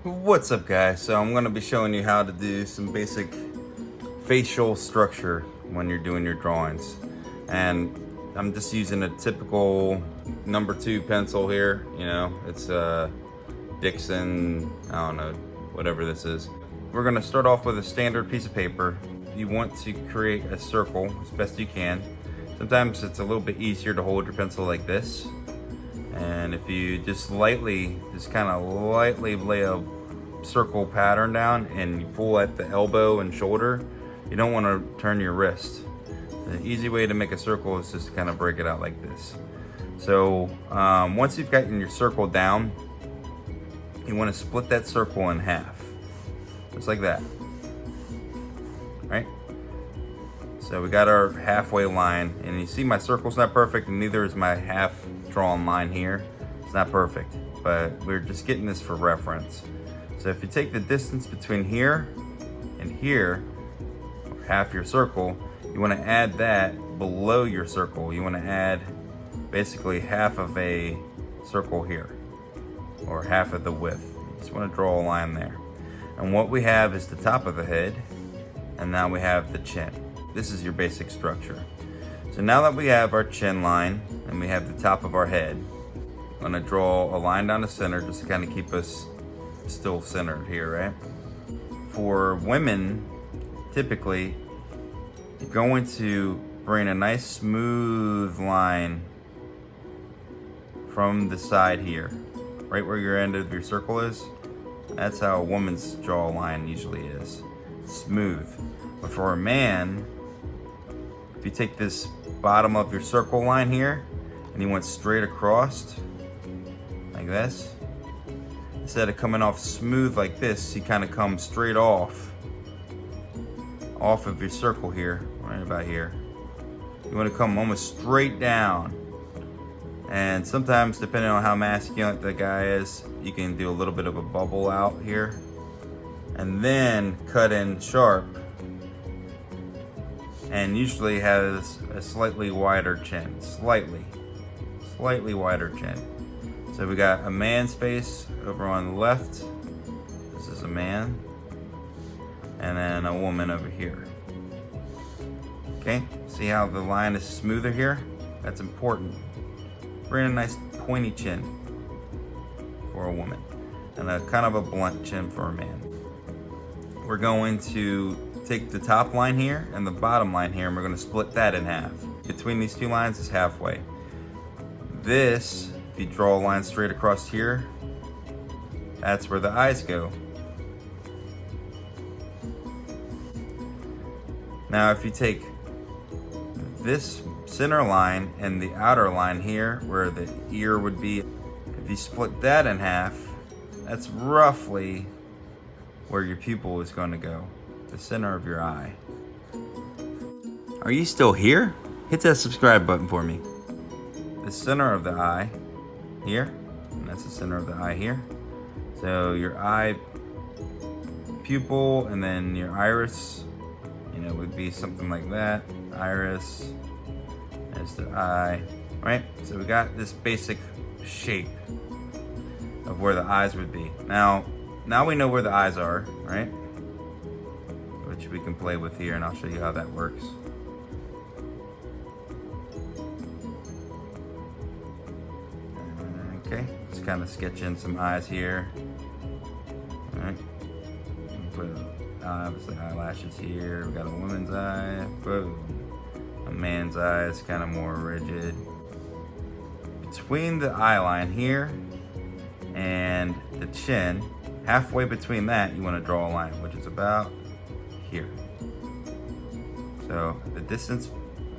What's up, guys? So I'm going to be showing you how to do some basic facial structure when you're doing your drawings. And I'm just using a typical number 2 pencil here. You know, it's a Dixon, I don't know, whatever this is. We're going to start off with a standard piece of paper. You want to create a circle as best you can. Sometimes it's a little bit easier to hold your pencil like this. And if you just lightly lay a circle pattern down and you pull at the elbow and shoulder, you don't want to turn your wrist. The easy way to make a circle is just to kind of break it out like this. So once you've gotten your circle down, you want to split that circle in half, just like that, right? So we got our halfway line, and you see my circle's not perfect, and neither is my half drawn line here. It's not perfect, but we're just getting this for reference. So if you take the distance between here and here, or half your circle, you want to add that below your circle. You want to add basically half of a circle here, or half of the width. You just want to draw a line there. And what we have is the top of the head, and now we have the chin. This is your basic structure. So now that we have our chin line and we have the top of our head, I'm gonna draw a line down the center just to kind of keep us still centered here, right? For women, typically, you're going to bring a nice smooth line from the side here, right where your end of your circle is. That's how a woman's jawline usually is, smooth. But for a man, if you take this bottom of your circle line here and you went straight across like this, instead of coming off smooth like this, you kind of come straight off of your circle here, right about here. You want to come almost straight down. And sometimes, depending on how masculine the guy is, you can do a little bit of a bubble out here and then cut in sharp, and usually has a slightly wider chin, slightly wider chin. So we got a man's face over on the left. This is a man. And then a woman over here. Okay, see how the line is smoother here? That's important. Bring a nice pointy chin for a woman, and a kind of a blunt chin for a man. We're going to take the top line here and the bottom line here, and we're going to split that in half. Between these two lines is halfway. This, if you draw a line straight across here, that's where the eyes go. Now if you take this center line and the outer line here, where the ear would be, if you split that in half, that's roughly where your pupil is going to go. The center of your eye. Are you still here? Hit that subscribe button for me. The center of the eye here, and that's the center of the eye here. So your eye pupil and then your iris, you know, would be something like that. Iris, there's the eye, right? So we got this basic shape of where the eyes would be. Now we know where the eyes are, right? Which we can play with here, and I'll show you how that works. Okay, just kind of sketch in some eyes here. All right, put obviously eyelashes here. We got a woman's eye, boom. A man's eye is kind of more rigid. Between the eye line here and the chin, halfway between that, you want to draw a line, which is about here. So the distance,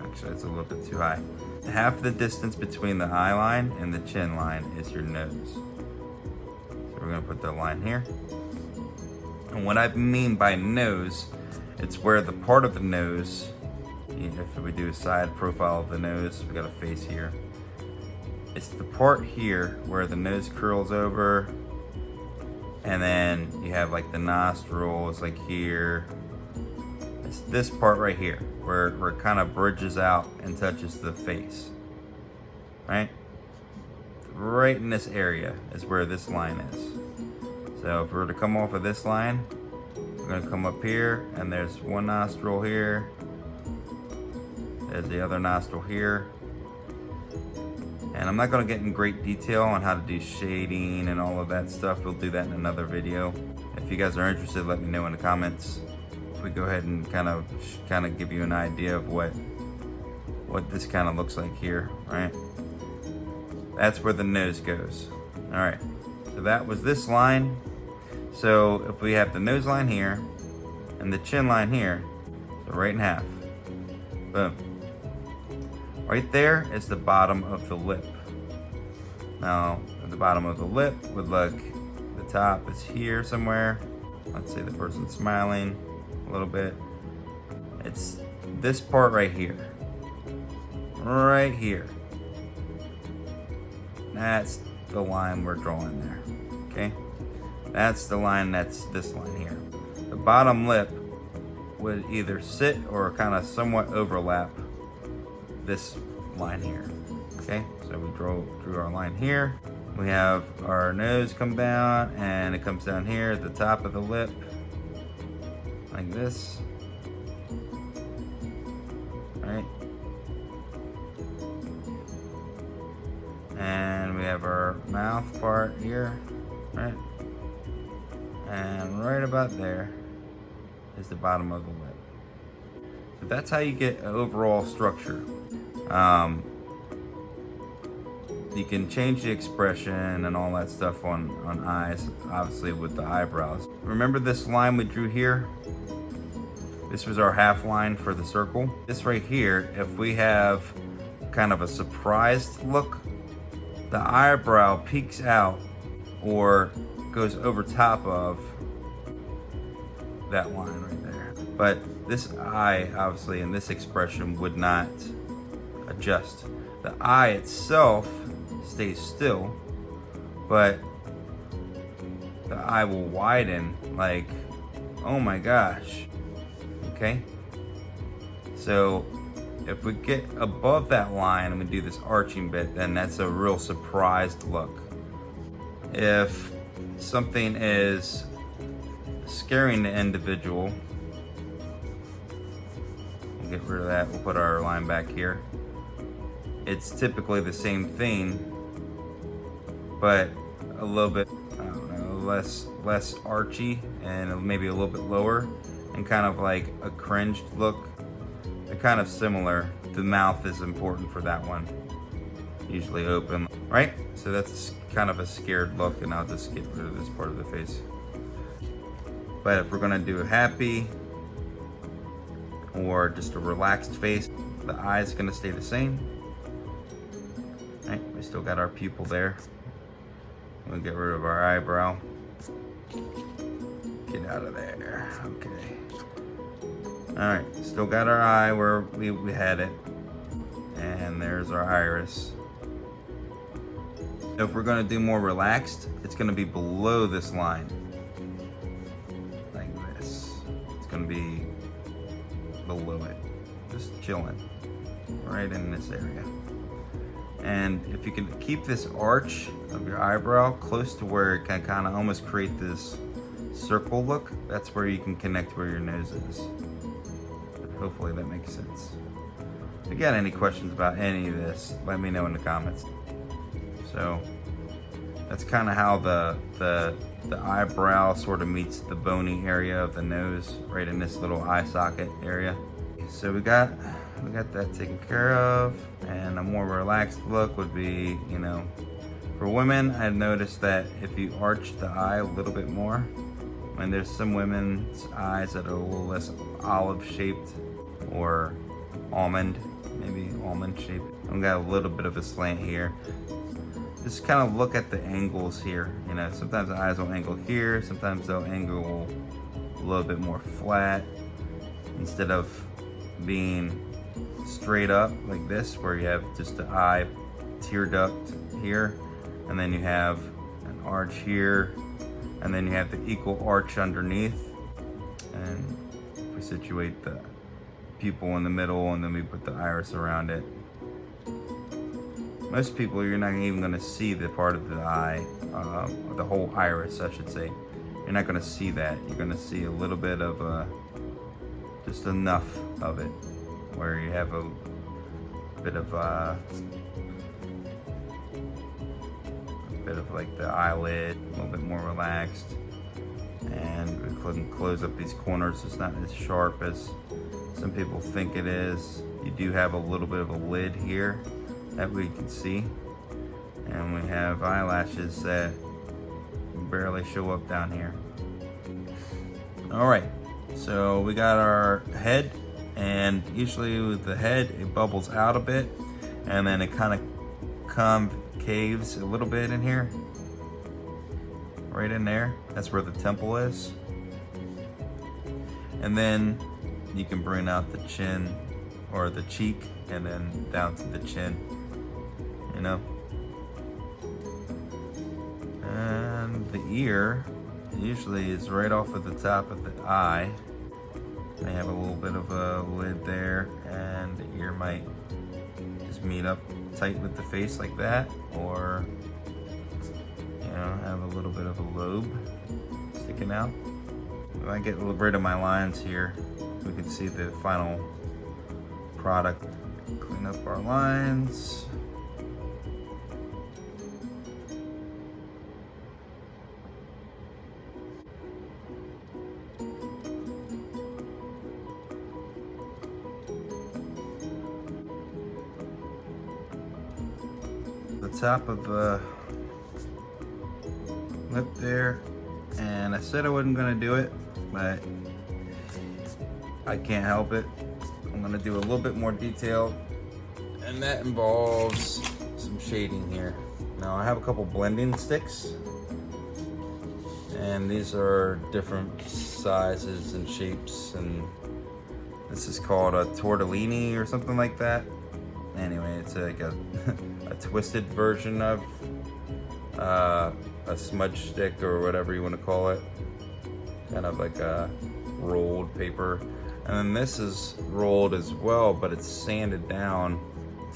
actually it's a little bit too high. Half the distance between the eye line and the chin line is your nose. So we're gonna put the line here. And what I mean by nose, it's where the part of the nose, if we do a side profile of the nose, we got a face here. It's the part here where the nose curls over, and then you have like the nostrils like here. It's this part right here where it kind of bridges out and touches the face, right? Right in this area is where this line is. So if we were to come off of this line, we're gonna come up here, and there's one nostril here. There's the other nostril here. And I'm not gonna get in great detail on how to do shading and all of that stuff. We'll do that in another video. If you guys are interested, let me know in the comments. If we go ahead and kind of give you an idea of what this kind of looks like here, right? That's where the nose goes. All right, so that was this line. So if we have the nose line here and the chin line here, so right in half, boom. Right there is the bottom of the lip. Now, at the bottom of the lip would look, the top is here somewhere. Let's say the person's smiling a little bit. It's this part right here. Right here. That's the line we're drawing there, okay? That's the line, that's this line here. The bottom lip would either sit or kind of somewhat overlap this line here, okay? So we drew our line here. We have our nose come down, and it comes down here at the top of the lip, like this, right? And we have our mouth part here, right? And right about there is the bottom of the lip. So that's how you get an overall structure. You can change the expression and all that stuff on eyes, obviously with the eyebrows. Remember this line we drew here? This was our half line for the circle. This right here, if we have kind of a surprised look, the eyebrow peeks out or goes over top of that line right there. But this eye, obviously, in this expression would not adjust. The eye itself stays still, but the eye will widen like, oh my gosh, okay? So if we get above that line and we do this arching bit, then that's a real surprised look. If something is scaring the individual, we'll get rid of that. We'll put our line back here. It's typically the same thing, but a little bit, I don't know, less archy and maybe a little bit lower, and kind of like a cringed look. They're kind of similar. The mouth is important for that one. Usually open, right? So that's kind of a scared look, and I'll just get rid of this part of the face. But if we're gonna do a happy or just a relaxed face, the eye is gonna stay the same. Right, we still got our pupil there. We'll get rid of our eyebrow. Get out of there, okay. All right, still got our eye where we had it. And there's our iris. If we're gonna do more relaxed, it's gonna be below this line. Like this. It's gonna be below it. Just chilling. Right in this area. And if you can keep this arch of your eyebrow close to where it can kind of almost create this circle look, that's where you can connect where your nose is. Hopefully that makes sense. If you got any questions about any of this, let me know in the comments. So that's kind of how the eyebrow sort of meets the bony area of the nose, right in this little eye socket area. So we got that taken care of, and a more relaxed look would be, you know, for women, I've noticed that if you arch the eye a little bit more, and there's some women's eyes that are a little less olive shaped or almond, maybe almond shaped. I've got a little bit of a slant here. Just kind of look at the angles here. You know, sometimes the eyes will angle here, sometimes they'll angle a little bit more flat instead of being straight up like this, where you have just the eye tear duct here, and then you have an arch here, and then you have the equal arch underneath. And we situate the pupil in the middle, and then we put the iris around it. Most people, you're not even going to see the part of the eye, or the whole iris, I should say. you're not gonna see that. You're gonna see a little bit of just enough of it, where you have a bit of like the eyelid, a little bit more relaxed, and we can close up these corners. It's not as sharp as some people think it is. You do have a little bit of a lid here that we can see, and we have eyelashes that barely show up down here. All right, so we got our head, and usually with the head it bubbles out a bit, and then it kind of concaves a little bit in here, right in there. That's where the temple is. And then you can bring out the chin or the cheek, and then down to the chin, you know. And the ear usually is right off at the top of the eye. They have a little bit of a lid there, and the ear might just meet up tight with the face like that, or you know, have a little bit of a lobe sticking out. If I get rid of my lines here, we can see the final product. Clean up our lines. The top of the lip there, and I said I wasn't gonna do it, but I can't help it. I'm gonna do a little bit more detail, and that involves some shading here. Now I have a couple blending sticks, and these are different sizes and shapes, and this is called a tortellini or something like that. Anyway, it's like a twisted version of a smudge stick or whatever you want to call it, kind of like a rolled paper. And then this is rolled as well, but it's sanded down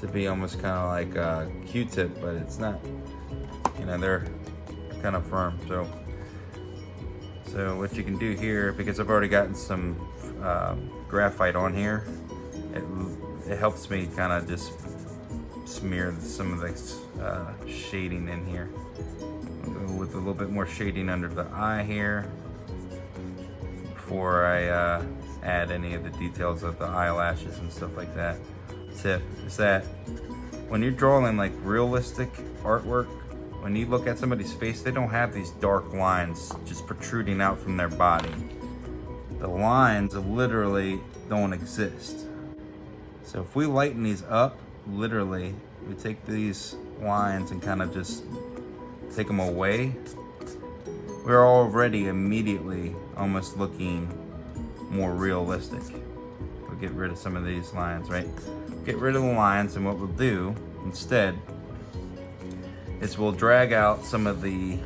to be almost kind of like a Q-tip, but it's not, you know, they're kind of firm. So what you can do here, because I've already gotten some graphite on here, it helps me kind of just smear some of the shading in here. I'll go with a little bit more shading under the eye here before I add any of the details of the eyelashes and stuff like that. Tip is that when you're drawing like realistic artwork, when you look at somebody's face, they don't have these dark lines just protruding out from their body. The lines literally don't exist. So if we lighten these up, literally, we take these lines and kind of just take them away, we're already immediately almost looking more realistic. We'll get rid of some of these lines, right? Get rid of the lines, and what we'll do instead is we'll drag out some of the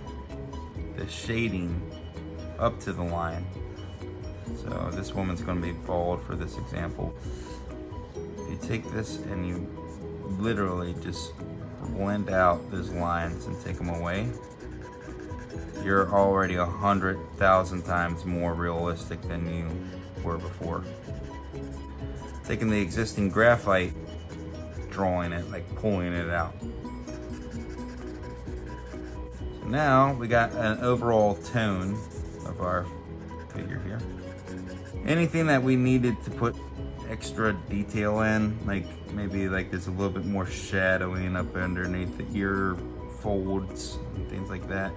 shading up to the line. So this woman's gonna be bald for this example. If you take this and you literally just blend out those lines and take them away, you're already 100,000 times more realistic than you were before. Taking the existing graphite, drawing it, like pulling it out. So now we got an overall tone of our figure here. Anything that we needed to put extra detail in, like maybe like there's a little bit more shadowing up underneath the ear folds and things like that,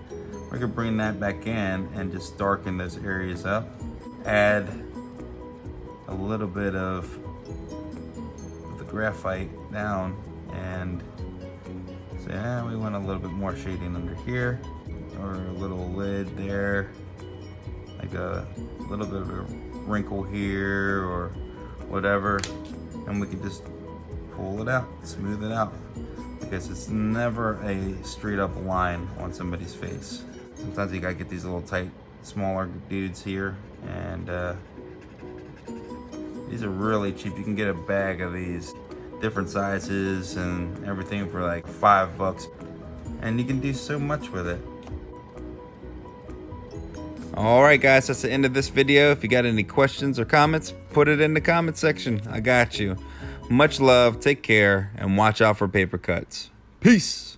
we could bring that back in and just darken those areas up. Add a little bit of the graphite down and say, yeah, we want a little bit more shading under here, or a little lid there, like a little bit of a wrinkle here or whatever, and we can just pull it out, smooth it out, because it's never a straight up line on somebody's face. Sometimes you gotta get these little tight, smaller dudes here, and these are really cheap. You can get a bag of these different sizes and everything for like $5, and you can do so much with it. All right, guys, that's the end of this video. If you got any questions or comments, put it in the comment section. I got you. Much love, take care, and watch out for paper cuts. Peace.